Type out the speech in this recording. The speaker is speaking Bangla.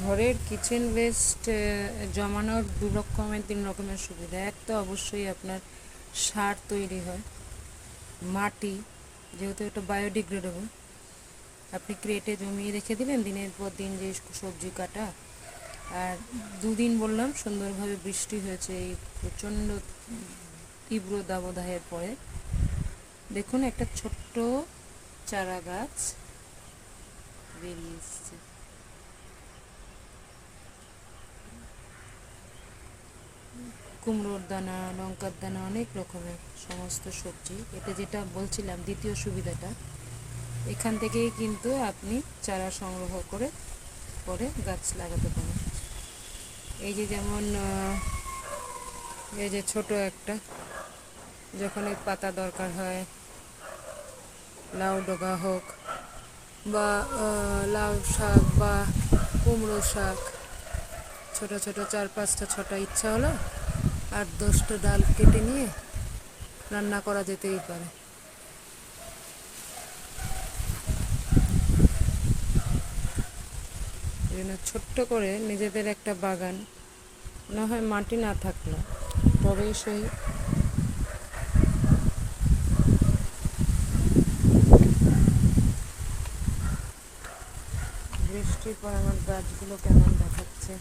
ঘরের কিচেন ওয়েস্ট জমানোর তিন রকমের সুবিধা। এক তো অবশ্যই আপনার সার তৈরি হয়, মাটি, যেহেতু এটা বায়োডিগ্রেডেবল, আপনি ক্রেটে জমিয়ে রেখে দিলেন দিনের পর দিন, যে সবজি কাটা। আর দুদিন বললাম সুন্দরভাবে বৃষ্টি হয়েছে এই প্রচণ্ড তীব্র দাবদাহের পরে। দেখুন একটা ছোট্ট চারা গাছ বেরিয়ে এসছে। কুমড়োর দানা, লঙ্কার দানা, অনেক রকমের সমস্ত সবজি। এতে যেটা বলছিলাম দ্বিতীয় সুবিধাটা, এখান থেকেই কিন্তু আপনি চারা সংগ্রহ করে পরে গাছ লাগাতে পারেন। এই যে যেমন এই যে ছোট একটা, যখন এই পাতা দরকার হয়, লাউ ডগা হোক বা লাউ শাক বা কুমড়ো শাক, ছোট ছোট 4-5টা 6টা ইচ্ছা হলো 8-10টা ডাল কেটে নিয়ে রান্না করা যেতেই পারে। এই জন্য ছোট্ট করে নিজেদের একটা বাগান, না হয় মাটি না থাকলো তবেই সেই বৃষ্টির পর আমার গাছগুলো কেমন দেখাচ্ছে।